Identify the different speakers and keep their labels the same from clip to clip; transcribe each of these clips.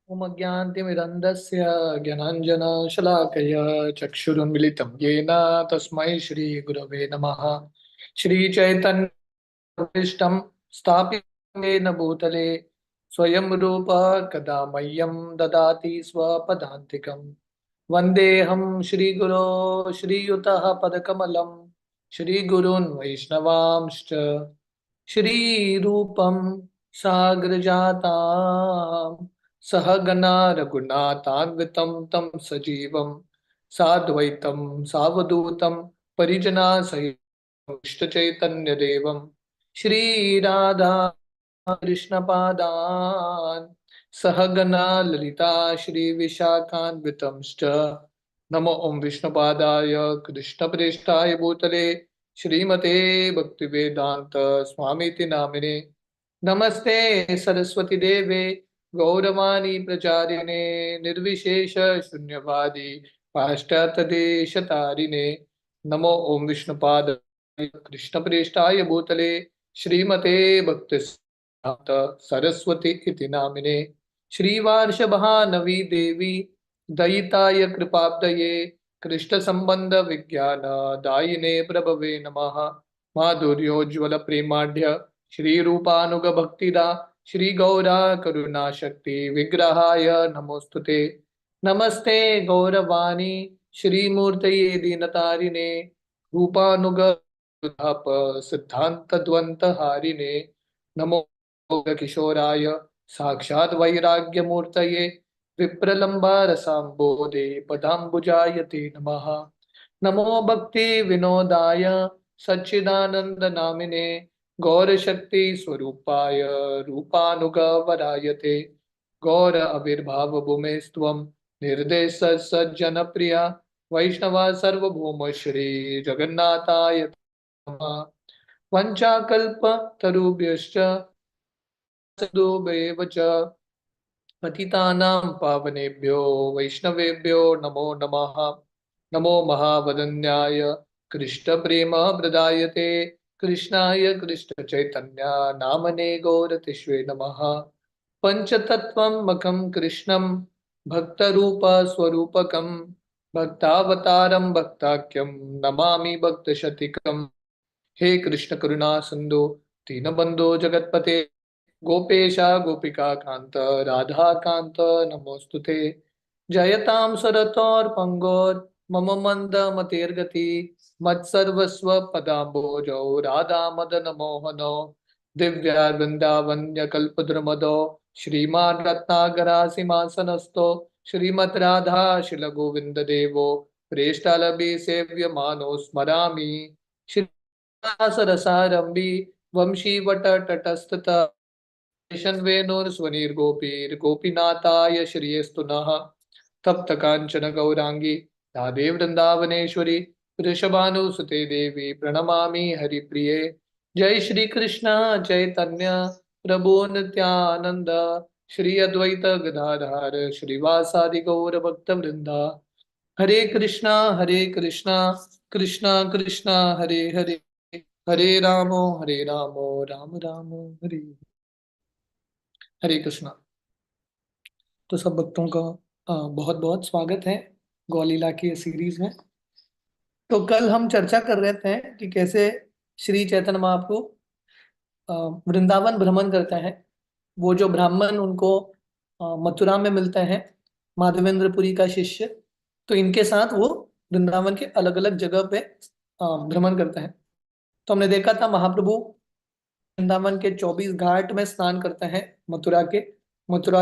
Speaker 1: ओम अज्ञानतिमिरन्धस्य ज्ञानाञ्जनशलाकया चक्षुरुन्मिलितं येन तस्मै श्रीगुरवे नमः। श्रीचैतन्यविष्टं स्थापितं येन भूतले स्वयं रूप कदा मह्यं ददाति स्वपदान्तिकम्। वन्देऽहं श्रीगुरो श्रीयुतः पदकमलं श्रीगुरून् वैष्णवांश्च श्रीरूपं साग्रजातां सहगना रघुनाथान्वितं तं सजीवं साद्वैतं सावधूतं परिजनासहितं इष्टचैतन्यदेवं श्रीराधा कृष्णपादान् सहगना ललिता श्रीविशाखान्वितंश्च नमो ओं विष्णुपादाय कृष्णप्रेष्ठाय भूतले श्रीमते भक्तिवेदांत स्वामीति नामिने नमस्ते सरस्वती देवे गौरवाणी प्रचारिणे निर्विशेष शून्यवादी पाश्चात्य देश तारिणे नमो ओं विष्णुपाद कृष्णप्रेष्ठाय भूतले श्रीमते भक्ति सरस्वती इति नामिने श्रीवार्षभानवी देवी दयिताय कृपाब्दये कृष्ण संबंध विज्ञान दायिने प्रभवे नमः। माधुर्योज्वल प्रेमाढ्य श्री रूपानुग भक्तिदा श्री गौरा करुणा शक्ति विग्रहाय नमोस्तुते। नमस्ते गौरवाणी श्रीमूर्तये दीनतारिणे रूपानुग सिद्धांत द्वंत हारिणे नमो किशोराय साक्षात् वैराग्य मूर्तये विप्रलंबारसाम्बोधे पदाम्बुजायते नमः। नमो भक्ति विनोदाय सच्चिदानंद नामिने गौर शक्ति स्वरूपाय रूपानुगवरायते गौर आविर्भाव भूमेस्त्वं निर्देश सज्जन प्रिया वैष्णवा सर्वभौम श्री जगन्नाथाय नमः। वंचाकल्प तरुभ्यश्च सदुभैव च पतितानां पावनेभ्यो वैष्णवेभ्यो नमो नमः। नमो महावदन्याय कृष्ण प्रेम प्रदायते कृष्णाय कृष्ण चैतन्य नामने गौरतिष्वे नमः। पंचतत्वं मखं कृष्णं भक्तरूप स्वरूपकं भक्तावतारं भक्ताख्यं नमामि भक्तशतिकम्। हे कृष्ण करुणा सिंधु दीनबंधो जगतपते गोपेशा गोपिका कांत राधा कांत नमोस्तुते। जयतां सरतोर पंगोर मम मंद मतेर्गति मत्सर्वस्व पदाम्बोजौ राधा मदन मोहनो दिव्या वृंदावन्य कल्पद्रुमदो श्रीमान रत्नागरा सिंहासनस्थो श्रीमद् राधा शिल गोविंद देवो प्रेष्ठालभि सेव्य मानो स्मरामि श्री सरसारंबी वंशी वट तटस्थत वेणुर्स्वनिर्गोपीर्गोपीनाथाय श्रियस्तु नः। तप्त कांचन गौरांगी राधे वृंदावनेश्वरी वृषभानुसुते देवी प्रणमामि हरिप्रिये। जय श्री कृष्ण चैतन्य प्रभु नित्यानंद श्री अद्वैत गदाधर श्रीवासादि गौर भक्त वृंदा। हरे कृष्णा कृष्णा कृष्णा हरे हरे हरे रामो राम राम हरे हरे कृष्णा। तो सब भक्तों का बहुत बहुत स्वागत है गौलीला की सीरीज में। तो कल हम चर्चा कर रहे थे कि कैसे श्री चैतन्य महाप्रभु वृंदावन भ्रमण करते हैं। वो जो ब्राह्मण उनको मथुरा में मिलते हैं, माधवेंद्रपुरी का शिष्य, तो इनके साथ वो वृंदावन के अलग अलग जगह पे भ्रमण करते हैं। तो हमने देखा था महाप्रभु वृंदावन के 24 घाट में स्नान करते हैं, मथुरा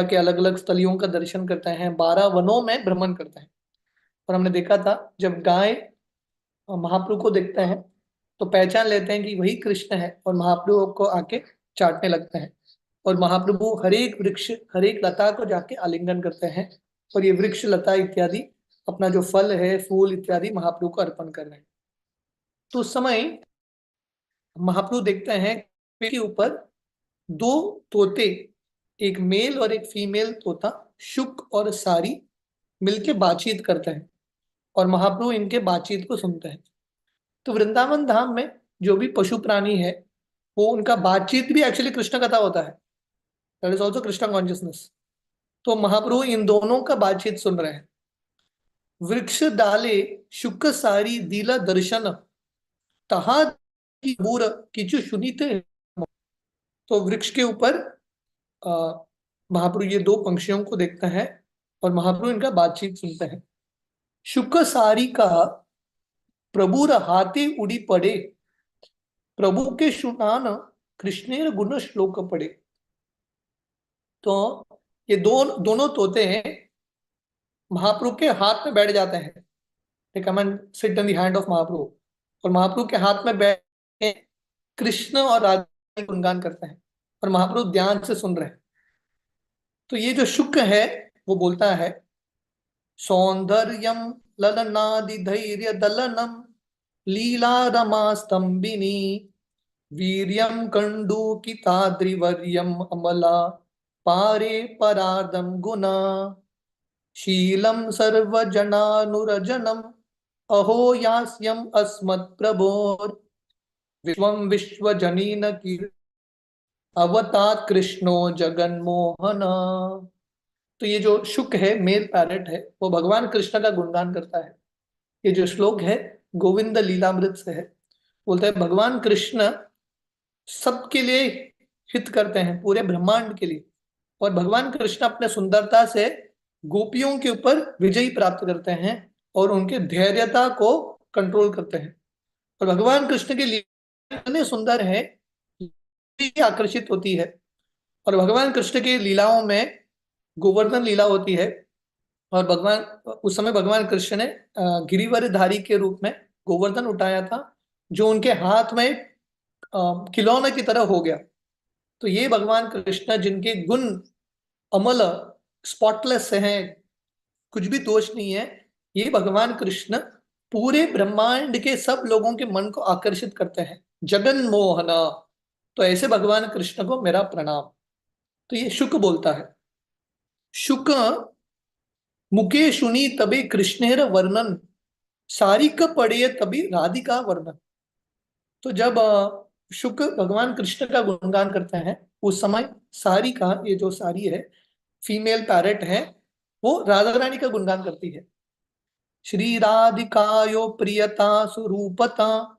Speaker 1: के अलग अलग स्थलियों का दर्शन करते हैं, 12 वनों में भ्रमण करते हैं। और हमने देखा था जब गाय महाप्रभु को देखते हैं तो पहचान लेते हैं कि वही कृष्ण है और महाप्रभु को आके चाटने लगते हैं। और महाप्रभु हर एक वृक्ष हर एक लता को जाके आलिंगन करते हैं और ये वृक्ष लता इत्यादि अपना जो फल है फूल इत्यादि महाप्रभु को अर्पण कर रहे हैं। तो उस समय महाप्रभु देखते हैं के ऊपर दो तोते, एक मेल और एक फीमेल तोता, शुक और सारी मिलके बातचीत करते हैं और महाप्रभु इनके बातचीत को सुनते हैं। तो वृंदावन धाम में जो भी पशु प्राणी है वो उनका बातचीत भी एक्चुअली कृष्ण कथा होता है। That is also Krishna consciousness. तो महाप्रभु इन दोनों का बातचीत सुन रहे हैं। वृक्ष डाले शुक सारी दिला दर्शन, तहा की बूर किचु सुनीते। तो वृक्ष के ऊपर अ, महाप्रभु ये दो पंक्षियों को देखते हैं और महाप्रभु इनका बातचीत सुनते हैं। शुक सारी का प्रभुर हाथी उड़ी पड़े, प्रभु के सुनान कृष्णेर गुण श्लोक पढ़े। तो ये दोनों तोते हैं महाप्रभु के हाथ में बैठ जाते हैं। they come and sit in the hand of महाप्रभु, और महाप्रभु के हाथ में बैठ के कृष्ण और राधा का गुणगान करते हैं और महाप्रभु ध्यान से सुन रहे हैं। तो ये जो शुक है वो बोलता है, सौंदर्यम ललनादि धैर्य दलनम लीला रमा स्तंभिनी, वीर्यम कंडूकिताद्रिवर्यम अमला पारे परार्धम गुना, शीलम सर्वजनानुरजनम अहो यास्यम अस्मत् प्रभोर, विश्वम विश्वजनीन की अवतात कृष्णो जगन्मोहन। तो ये जो शुक है, मेल पैरेट है, वो भगवान कृष्ण का गुणगान करता है। ये जो श्लोक है गोविंद लीलामृत से है। बोलता है भगवान कृष्ण सबके लिए हित करते हैं, पूरे ब्रह्मांड के लिए। और भगवान कृष्ण अपने सुंदरता से गोपियों के ऊपर विजय प्राप्त करते हैं और उनके धैर्यता को कंट्रोल करते हैं। और भगवान कृष्ण की लीला इतने सुंदर है, आकर्षित होती है। और भगवान कृष्ण की लीलाओं में गोवर्धन लीला होती है, और भगवान उस समय भगवान कृष्ण ने गिरिवरधारी के रूप में गोवर्धन उठाया था, जो उनके हाथ में खिलौने की तरह हो गया। तो ये भगवान कृष्ण जिनके गुण अमल स्पॉटलेस हैं, कुछ भी दोष नहीं है, ये भगवान कृष्ण पूरे ब्रह्मांड के सब लोगों के मन को आकर्षित करते हैं, जगन मोहना। तो ऐसे भगवान कृष्ण को मेरा प्रणाम। तो ये शुक बोलता है। शुक मुके सुनी तबे कृष्णेर वर्णन, सारिक पढ़े तभी राधिका वर्णन। तो जब शुक भगवान कृष्ण का गुणगान करते हैं, उस समय सारिका, ये जो सारी है फीमेल पैरेट है, वो राधा रानी का गुणगान करती है। श्री राधिकायो प्रियता सुरूपता,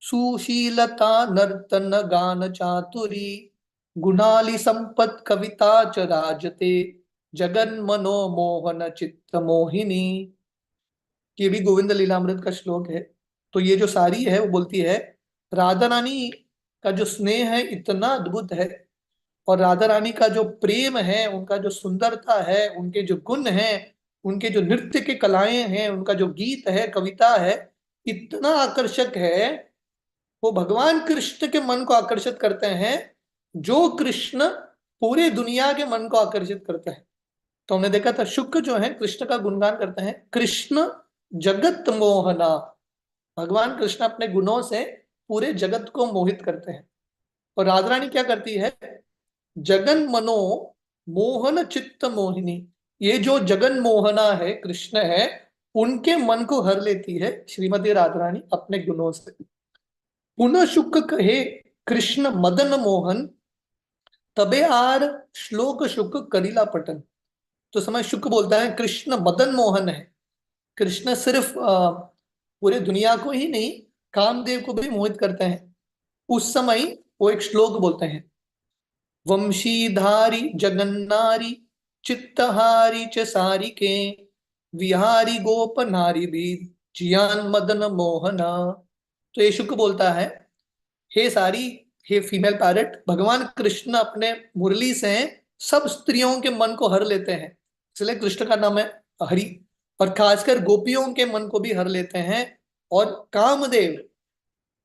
Speaker 1: सुशीलता नर्तन गान चातुरी, गुणाली संपत कविता च राजते, जगन मनो मोहन चित्त मोहिनी। ये भी गोविंद लीलामृत का श्लोक है। तो ये जो सारी है वो बोलती है राधा रानी का जो स्नेह है इतना अद्भुत है, और राधा रानी का जो प्रेम है, उनका जो सुंदरता है, उनके जो गुण हैं, उनके जो नृत्य के कलाएं हैं, उनका जो गीत है, कविता है, इतना आकर्षक है। वो भगवान कृष्ण के मन को आकर्षित करते हैं, जो कृष्ण पूरे दुनिया के मन को आकर्षित करते हैं। तो हमने देखा था शुक्र जो है कृष्ण का गुणगान करते हैं। कृष्ण जगत मोहना, भगवान कृष्ण अपने गुणों से पूरे जगत को मोहित करते हैं। और राधा रानी क्या करती है, जगन मनो मोहन चित्त मोहिनी। ये जो जगन मोहना है, कृष्ण है, उनके मन को हर लेती है श्रीमती राधा रानी अपने गुणों से। पुनः शुक्र कहे कृष्ण मदन मोहन, तबे आर श्लोक शुक्र करीला पटन। तो समय शुक्र बोलता है कृष्ण मदन मोहन है। कृष्ण सिर्फ पूरे दुनिया को ही नहीं, कामदेव को भी मोहित करते हैं। उस समय वो एक श्लोक बोलते हैं, वंशीधारी जगन्नारी चित्तहारी च सारिके, विहारी गोप नारी भी जियान मदन मोहना। तो ये शुक्र बोलता है, हे सारी, हे फीमेल पैरेट, भगवान कृष्ण अपने मुरली से सब स्त्रियों के मन को हर लेते हैं, इसलिए कृष्ण का नाम है हरि। और खासकर गोपियों के मन को भी हर लेते हैं। और कामदेव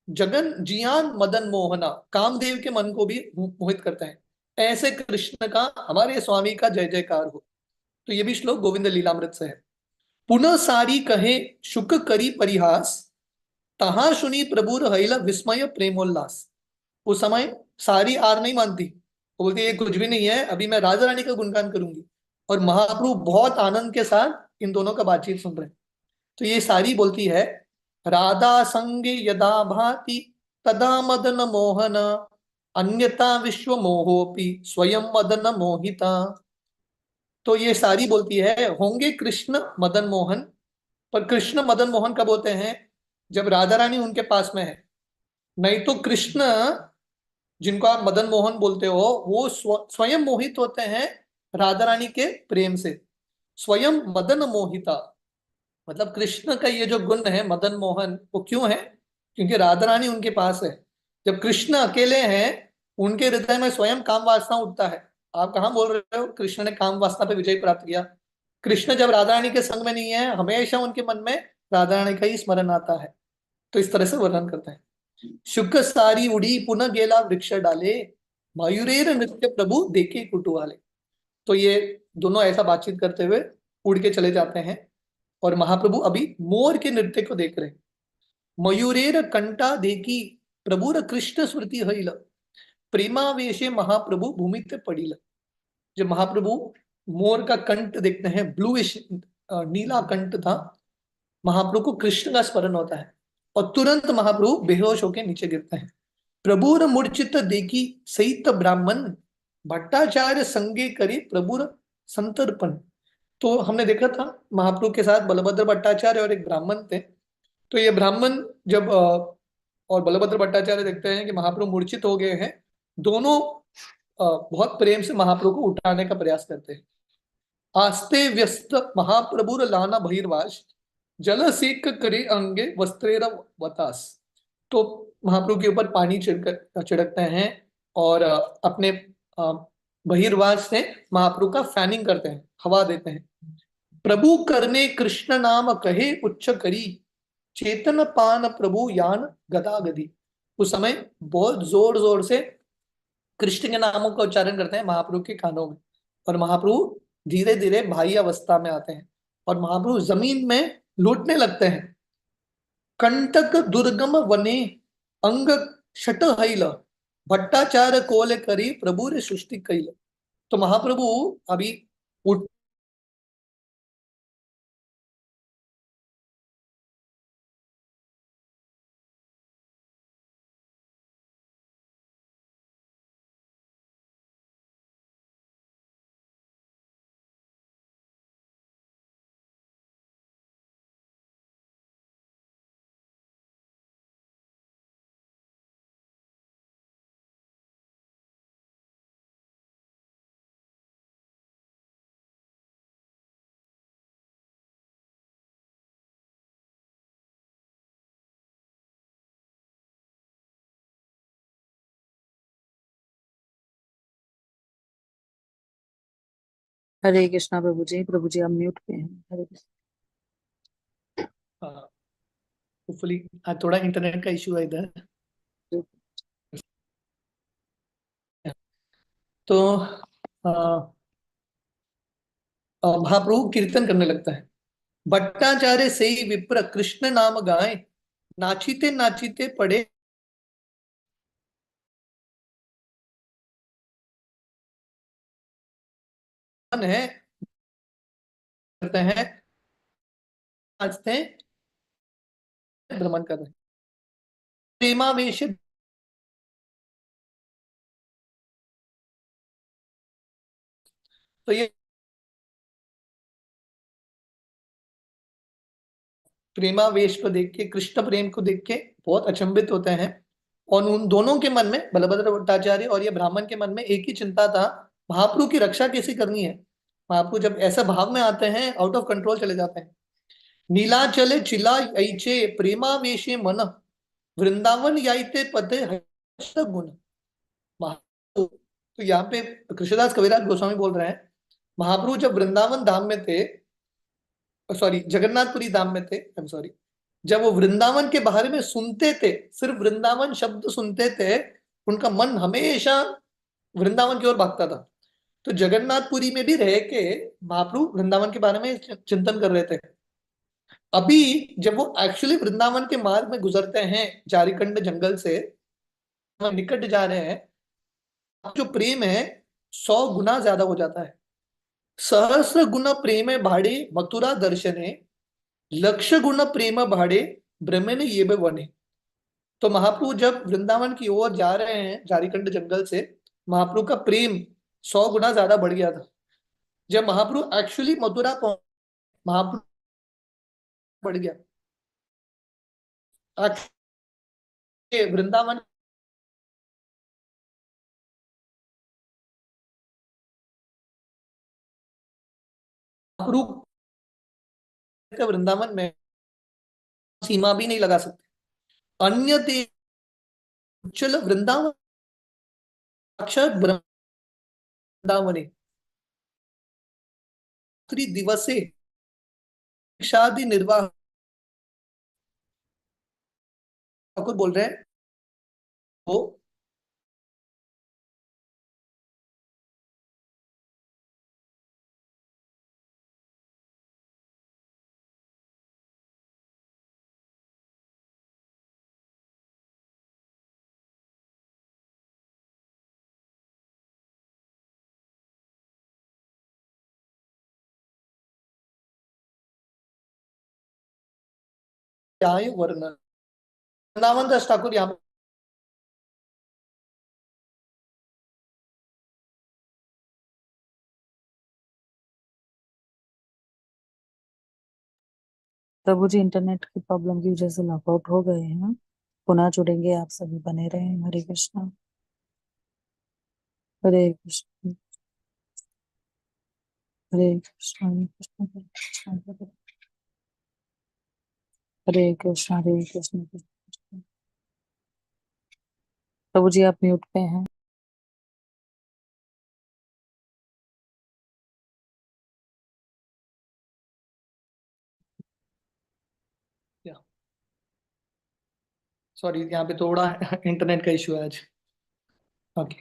Speaker 1: जगन जियान मदन मोहना, कामदेव के मन को भी मोहित करते हैं। ऐसे कृष्ण का, हमारे स्वामी का जय जयकार हो। तो ये भी श्लोक गोविंद लीलामृत से है। पुनः सारी कहे शुक करी परिहास, तहा सुनी प्रभुर हैला विस्मय प्रेमोल्लास। उस समय सारी हार नहीं मानती, वो बोलती ये कुछ भी नहीं है, अभी मैं राजा रानी का गुणगान करूंगी। और महाप्रभु बहुत आनंद के साथ इन दोनों का बातचीत सुन रहे हैं। तो ये सारी बोलती है, राधा संगे यदा भाति तदा मदन मोहन, अन्यथा विश्व मोहोपि स्वयं मदन मोहिता। तो ये सारी बोलती है होंगे कृष्ण मदन मोहन, पर कृष्ण मदन मोहन कब होते हैं? जब राधा रानी उनके पास में है। नहीं तो कृष्ण, जिनको आप मदन मोहन बोलते हो, वो स्वयं मोहित होते हैं राधा रानी के प्रेम से। स्वयं मदन मोहिता, मतलब कृष्ण का ये जो गुण है मदन मोहन, वो क्यों है? क्योंकि राधा रानी उनके पास है। जब कृष्ण अकेले हैं, उनके हृदय में स्वयं काम वासना उठता है। आप कहाँ बोल रहे हो कृष्ण ने काम वासना पे विजय प्राप्त किया? कृष्ण जब राधा रानी के संग में नहीं है, हमेशा उनके मन में राधा रानी का ही स्मरण आता है। तो इस तरह से वर्णन करते हैं। शुक सारी उड़ी पुनः गेला वृक्ष डाले, मयूरेर नृत्य प्रभु देखे कुटुआले। तो ये दोनों ऐसा बातचीत करते हुए उड़ के चले जाते हैं, और महाप्रभु अभी मोर के नृत्य को देख रहे हैं। मयूरेर कंटा देखी प्रभुर कृष्ण स्मृति हईल, प्रेमावेशे महाप्रभु भूमित पड़ील। जब महाप्रभु मोर का कंठ देखते हैं, ब्लूइश नीला कंठ था, महाप्रभु को कृष्ण का स्मरण होता है, और तुरंत महाप्रभु बेहोश होकर नीचे गिरते हैं। प्रभुर मूर्छित देखी सहित ब्राह्मण, भट्टाचार्य संगे करे प्रभुर संतर्पण। तो हमने देखा था महाप्रभु के साथ बलभद्र भट्टाचार्य और एक ब्राह्मण थे। तो ये ब्राह्मण जब और बलभद्र भट्टाचार्य देखते हैं कि महाप्रभु मूर्छित हो गए हैं, दोनों बहुत प्रेम से महाप्रभु को उठाने का प्रयास करते हैं। आस्ते व्यस्त महाप्रभुर लाना बहिर्वास, जल सेक करे अंगे वस्त्रेर वतास। तो महाप्रभु के ऊपर पानी छिड़कते हैं, और अपने बहिर्वास से महाप्रभु का फैनिंग करते हैं, हवा देते हैं। प्रभु करने कृष्ण नाम कहे उच्च करी, चेतन पान प्रभु यान गदा गदी। उस समय बहुत जोर जोर से कृष्ण के नामों का उच्चारण करते हैं महाप्रभु के कानों में, और महाप्रभु धीरे धीरे बाह्य अवस्था में आते हैं, और महाप्रभु जमीन में लूटने लगते हैं। कंटक दुर्गम वने अंग शट हईल, भट्टाचार्य कोल करी प्रभु रे सृष्टि कैल। तो महाप्रभु अभी उठ
Speaker 2: हरे कृष्णा प्रभु जी हम म्यूट पे हैं। हरे
Speaker 1: होपफुली थोड़ा इंटरनेट का इश्यू है इधर।
Speaker 2: कृष्णा।
Speaker 1: तो महाप्रभु कीर्तन करने लगता है। भट्टाचार्य से ही विप्र कृष्ण नाम गाए, नाचीते नाचीते पड़े है, करते हैं, नाचते हैं, भ्रमण कर रहे हैं। प्रेमावेश, तो ये प्रेमावेश को देख के, कृष्ण प्रेम को देख के बहुत अचंभित होते हैं। और उन दोनों के मन में, बलभद्र भट्टाचार्य और ये ब्राह्मण के मन में एक ही चिंता था, महाप्रभु की रक्षा कैसे करनी है। महाप्रभु जब ऐसा भाव में आते हैं, आउट ऑफ कंट्रोल चले जाते हैं। नीलाचले चिला ऐचे प्रेमावेशे मन, वृंदावन याइते पते हर्ष गुण। महाप्रभु, तो यहाँ पे कृष्णदास कविराज गोस्वामी बोल रहे हैं, महाप्रभु जब वृंदावन धाम में थे, सॉरी जगन्नाथपुरी धाम में थे, आई एम सॉरी, जब वो वृंदावन के बारे में सुनते थे, सिर्फ वृंदावन शब्द सुनते थे, उनका मन हमेशा वृंदावन की ओर भागता था। तो जगन्नाथपुरी में भी रह के महाप्रभु वृंदावन के बारे में चिंतन कर रहे थे। अभी जब वो एक्चुअली वृंदावन के मार्ग में गुजरते हैं, झारखंड जंगल से निकट जा रहे हैं, जो प्रेम है 100 गुना ज्यादा हो जाता है। सहस्र गुण प्रेम भाड़े मथुरा दर्शने, लक्ष गुण प्रेम भाड़े ब्रह्मण ये वने। तो महाप्रभु जब वृंदावन की ओर जा रहे हैं झारखंड जंगल से, महाप्रभु का प्रेम 100 गुना ज्यादा बढ़ गया था। जब महाप्रभु एक्चुअली मथुरा पहुंच, महाप्रभु बढ़ गया वृंदावन, महाप्रभु का वृंदावन में सीमा भी नहीं लगा सकते। अन्य देव चल वृंदावन अक्षर वृंदावने दिवसे शादी निर्वाह, ठाकुर बोल रहे हैं वो आए वर्णन वृंदावन दास ठाकुर यहाँ
Speaker 2: प्रभु जी इंटरनेट की प्रॉब्लम की वजह से लॉकआउट हो गए हैं, पुनः जुड़ेंगे। आप सभी बने रहें। हरे कृष्णा हरे कृष्णा हरे कृष्णा हरे कृष्णा हरे कृष्णा हरे कृष्णा हरे कृष्णा हरे कृष्णा। प्रभु जी आप म्यूट पे हैं।
Speaker 1: सॉरी यहाँ पे थोड़ा इंटरनेट का इशू है आज। ओके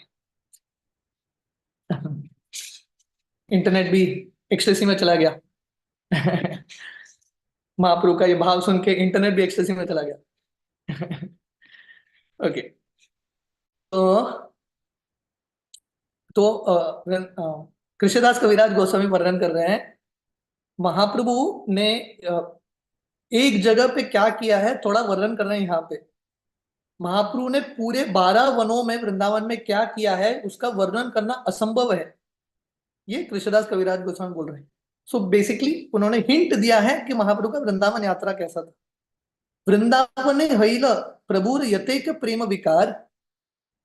Speaker 1: इंटरनेट भी एक्सटेसी में चला गया महाप्रभु का ये भाव सुन के इंटरनेट भी एक्सटेसी में चला गया ओके तो कृष्णदास कविराज गोस्वामी वर्णन कर रहे हैं महाप्रभु ने एक जगह पे क्या किया है, थोड़ा वर्णन कर रहे हैं यहाँ पे। महाप्रभु ने पूरे 12 वनों में वृंदावन में क्या किया है उसका वर्णन करना असंभव है, ये कृष्णदास कविराज गोस्वामी बोल रहे हैं। सो बेसिकली उन्होंने हिंट दिया है कि महाप्रभु का वृंदावन यात्रा कैसा था। वृंदावन हैल प्रभुर यतेक प्रेम विकार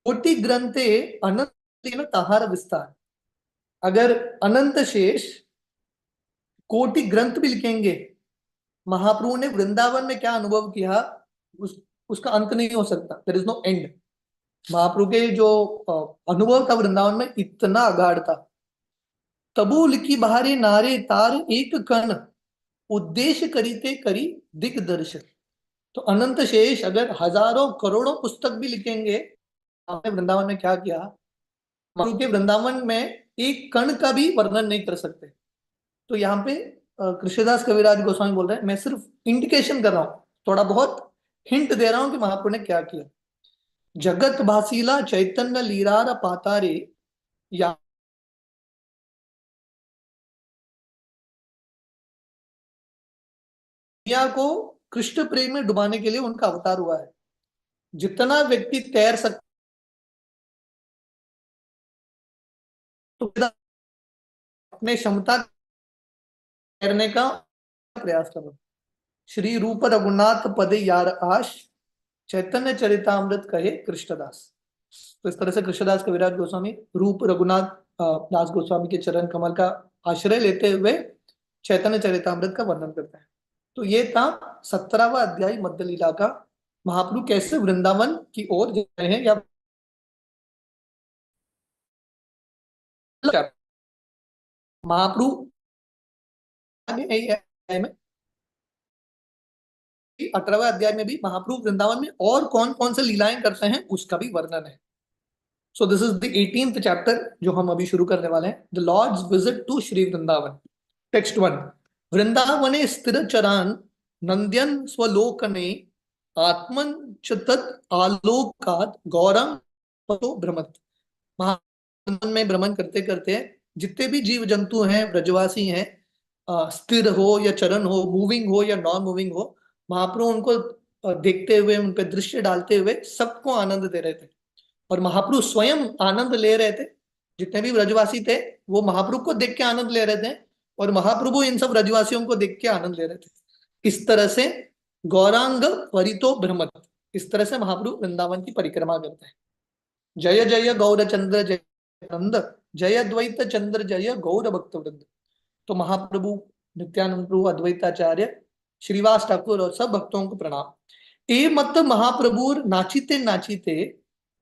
Speaker 1: कोटि ग्रंथे अनंत तहार विस्तार। अगर अनंत शेष कोटि ग्रंथ भी लिखेंगे महाप्रभु ने वृंदावन में क्या अनुभव किया उसका अंत नहीं हो सकता। There is no end. Mahaprabhu के जो अनुभव था वृंदावन में इतना अगाध था। तबू लिखी बाहरे नारे तार एक कण उद्देश्य करीते करी दिग्दर्शन। तो अनंत शेष अगर हजारों करोड़ों पुस्तक भी लिखेंगे आपने वृंदावन में क्या किया, महाप्रभु के वृंदावन में एक कण का भी वर्णन नहीं कर सकते। तो यहाँ पे कृष्णदास कविराज गोस्वामी बोल रहे हैं मैं सिर्फ इंडिकेशन कर रहा हूँ, थोड़ा बहुत हिंट दे रहा हूं कि महाप्रभु ने क्या किया। जगत भासीला चैतन्य लीरार पातारे या दुनिया को कृष्ण प्रेम में डुबाने के लिए उनका अवतार हुआ है। जितना व्यक्ति तैर सकता तो अपने क्षमता तैरने का प्रयास करो। श्री रूप रघुनाथ पदे यार आश चैतन्य चरितामृत कहे कृष्णदास। तो इस तरह से कृष्णदास कविराज गोस्वामी रूप रघुनाथ दास गोस्वामी के चरण कमल का आश्रय लेते हुए चैतन्य चरितामृत का वर्णन करते हैं। तो ये था 17वां अध्याय मध्य लीला का। महाप्रभु कैसे वृंदावन की ओर जा रहे हैं या महाप्रभु में 18वें अध्याय में भी महाप्रभु वृंदावन में और कौन कौन से लीलाएं करते हैं उसका भी वर्णन है। So this is the 18th chapter जो हम अभी शुरू करने वाले हैं, the Lord's visit to Shri Vrindavan. Text 1 वृंदावने स्थिर चरान नंद्यन स्वलोकने आत्मन च तत् आलोकात गौरम पतो भ्रमत। वृंदावन में भ्रमण करते करते जितने भी जीव जंतु हैं ब्रजवासी हैं, स्थिर हो या चरण हो, मूविंग हो या नॉन मूविंग हो, महाप्रभु उनको देखते हुए उन पर दृश्य डालते हुए सबको आनंद दे रहे थे और महाप्रभु स्वयं आनंद ले रहे थे। जितने भी ब्रजवासी थे वो महाप्रभु को देख के आनंद ले रहे थे, और महाप्रभु इन सब ब्रजवासियों को देख के आनंद ले रहे थे। इस तरह से गौरांग परितो भ्रमत, इस तरह से महाप्रभु वृंदावन की परिक्रमा करते हैं। जय जय गौर चंद्र जय नंद, जय द्वैत चंद्र जय गौर भक्त वृंद। तो महाप्रभु, नित्यानंद प्रभु, अद्वैताचार्य, श्रीवास ठाकुर और सब भक्तों को प्रणाम। ए मत महाप्रभु नाचिते नाचिते,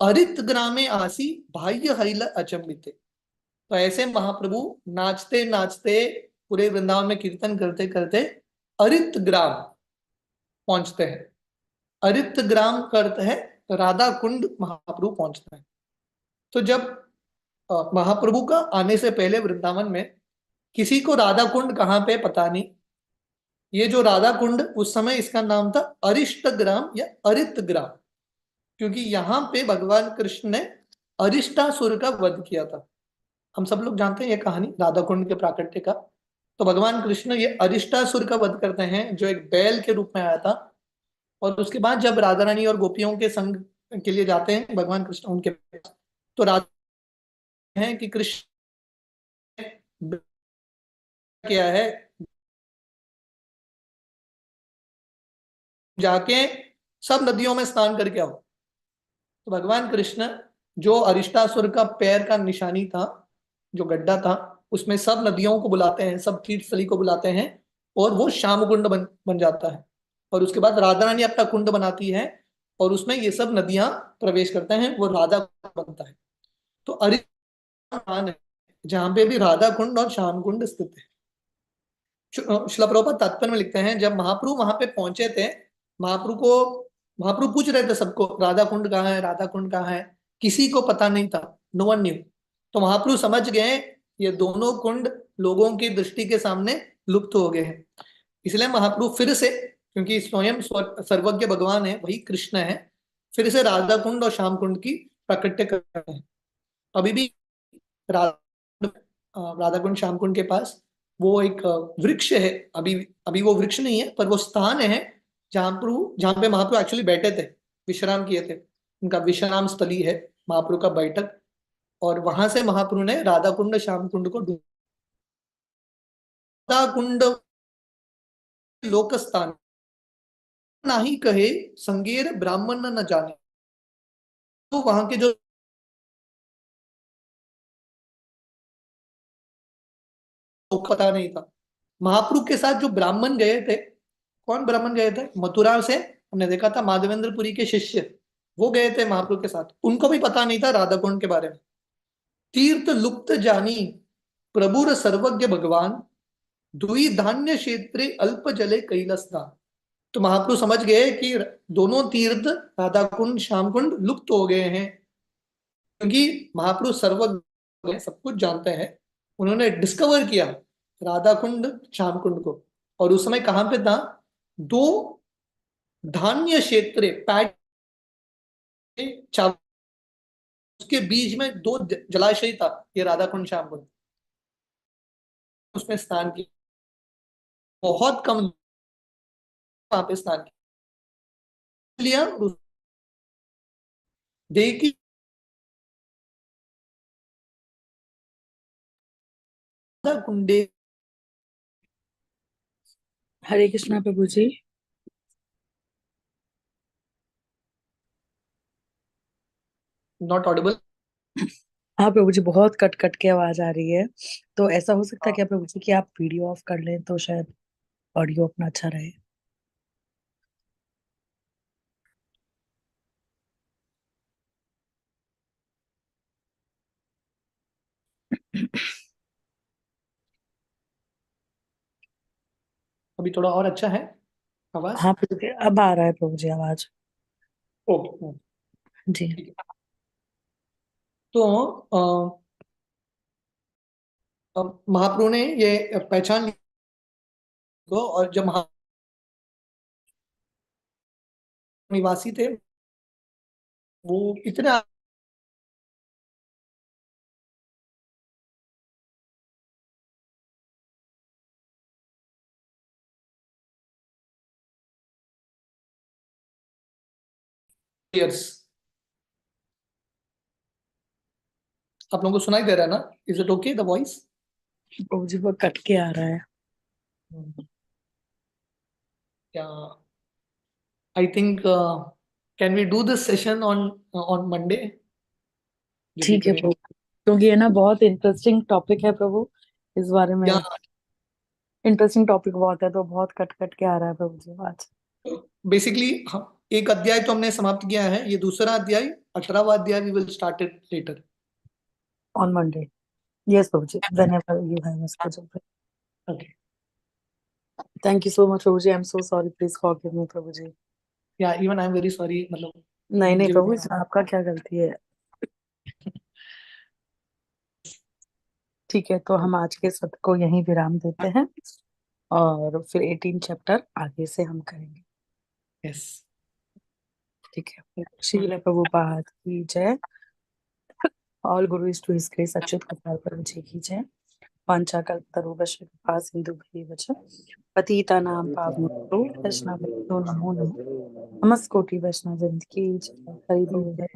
Speaker 1: अरित ग्रामे आसी बाह्य हरिल अचंबिते। तो ऐसे महाप्रभु नाचते नाचते पूरे वृंदावन में कीर्तन करते करते अरित ग्राम पहुंचते हैं। अरित ग्राम का अर्थ है राधा कुंड, महाप्रभु पहुंचते हैं। तो जब महाप्रभु का आने से पहले वृंदावन में किसी को राधा कुंड कहाँ पे पता नहीं। ये जो राधा कुंड, उस समय इसका नाम था अरिष्ट ग्राम या अरित ग्राम, क्योंकि यहाँ पे भगवान कृष्ण ने अरिष्टासुर का वध किया था। हम सब लोग जानते हैं ये कहानी राधा कुंड के प्राकट्य का। तो भगवान कृष्ण ये अरिष्टासुर का वध करते हैं, जो एक बैल के रूप में आया था। और उसके बाद जब राधा रानी और गोपियों के संग के लिए जाते हैं भगवान कृष्ण उनके पास, तो राधा है कि कृष्ण ने किया है, जाके सब नदियों में स्नान करके आओ। तो भगवान कृष्ण, जो अरिष्टासुर का पैर का निशानी था, जो गड्ढा था, उसमें सब नदियों को बुलाते हैं, सब तीर्थस्थली को बुलाते हैं, और वो श्याम कुंड बन जाता है। और उसके बाद राधा रानी अपना कुंड बनाती है, और उसमें ये सब नदियां प्रवेश करते हैं, वो राधा कुंड बनता है। तो अरिष्टान है जहां पे भी राधा कुंड और श्याम कुंड स्थित है। शिला प्रभुपाद तात्पर्य में लिखते हैं, जब महाप्रभु वहां पे पहुंचे थे, महाप्रभु को महाप्रभु पूछ रहे थे सबको, राधा कुंड कहाँ है, राधा कुंड कहाँ है। किसी को पता नहीं था, नो वन न्यू। तो महाप्रभु समझ गए ये दोनों कुंड लोगों की दृष्टि के सामने लुप्त हो गए हैं। इसलिए महाप्रभु फिर से, क्योंकि स्वयं सर्वज्ञ भगवान है, वही कृष्ण है, फिर से राधा कुंड और श्याम कुंड की प्राकट्य कर रहे हैं। अभी भी राधा राधा कुंड श्याम कुंड के पास वो एक वृक्ष है। अभी अभी वो वृक्ष नहीं है, पर वो स्थान है जहाँ पे महाप्रभु एक्चुअली बैठे थे, विश्राम किए थे। उनका विश्राम स्थली है महाप्रभु का बैठक। और वहां से महाप्रभु ने राधा कुंड श्याम कुंड को राधा कुंड लोक स्थान, ना ही कहे संगेर ब्राह्मण न जाने। तो वहां के जो लोग पता नहीं था। महाप्रभु के साथ जो ब्राह्मण गए थे, कौन ब्राह्मण गए थे, मथुरा से हमने देखा था माधवेंद्रपुरी के शिष्य, वो गए थे महाप्रभु के साथ, उनको भी पता नहीं था राधा कुंड के बारे में। तीर्थ लुप्त जानी प्रभुर सर्वज्ञ भगवान, दुई धान्य क्षेत्रे अल्प जले कैलसदान। तो महाप्रभु समझ गए कि दोनों तीर्थ राधा कुंड श्याम कुंड लुप्त हो गए हैं, क्योंकि महाप्रभु सर्वज्ञ सब कुछ जानते हैं। उन्होंने डिस्कवर किया राधा कुंड श्याम कुंड को। और उस समय कहां पे था, दो धान्य क्षेत्र पैट चावल, उसके बीच में दो जलाशय था, ये राधा कुंड श्याम कुंड। उसमें स्नान किया, बहुत कम वहां पे स्नान किया, देखी राधा कुंडे।
Speaker 2: हरे कृष्णा प्रभु जी।
Speaker 1: Not audible.
Speaker 2: हाँ प्रभु जी, बहुत कट कट के आवाज आ रही है। तो ऐसा हो सकता है क्या प्रभु जी कि आप वीडियो ऑफ कर लें, तो शायद ऑडियो अपना अच्छा रहे।
Speaker 1: अभी थोड़ा और अच्छा है आवाज।
Speaker 2: हाँ प्रभु जी, अब आ रहा है प्रभु जी आवाज।
Speaker 1: ओके,
Speaker 2: जी।
Speaker 1: ठीक है। तो महाप्रभु ने ये पहचान ली को, और जब निवासी थे वो इतने इयर्स, आप लोगों को सुनाई दे रहा है ना? Is it okay the voice?
Speaker 2: Prabhu ji वो कट के आ रहा है।
Speaker 1: क्या I think can we do this session on on Monday? यदि
Speaker 2: ठीक है
Speaker 1: करें
Speaker 2: प्रभु, क्योंकि ये ना बहुत इंटरेस्टिंग टॉपिक है प्रभु, इस बारे में
Speaker 1: या
Speaker 2: इंटरेस्टिंग टॉपिक बहुत है, तो बहुत कट कट के आ रहा है प्रभु जी आज।
Speaker 1: बेसिकली हम एक अध्याय तो हमने समाप्त किया है, ये दूसरा अध्याय 18वां अध्याय we will start it later.
Speaker 2: On Monday, yes Prabhu ji, whenever you have a schedule.
Speaker 1: Okay.
Speaker 2: Thank you so much Prabhu ji, I am so sorry, please forgive me Prabhu ji.
Speaker 1: Yeah even I am very sorry, मतलब
Speaker 2: नहीं नहीं
Speaker 1: मुझे
Speaker 2: प्रभु, इसमें आपका क्या गलती है। ठीक है, तो हम आज के सत्र को यहीं विराम देते हैं, और फिर 18 चैप्टर आगे से हम करेंगे।
Speaker 1: यस।
Speaker 2: ठीक है, श्रील प्रभुपाद की जय। All gurus to his grace Achyut Gopal Prabhu ji की जय। वाञ्छाकल्पतरुभ्यश्च कृपा सिन्धुभ्येव च पतितानां पावनेभ्यो वैष्णवेभ्यो नमो नमः। नमस्कोटि वैष्णव वृंद की जय। हरि बोल।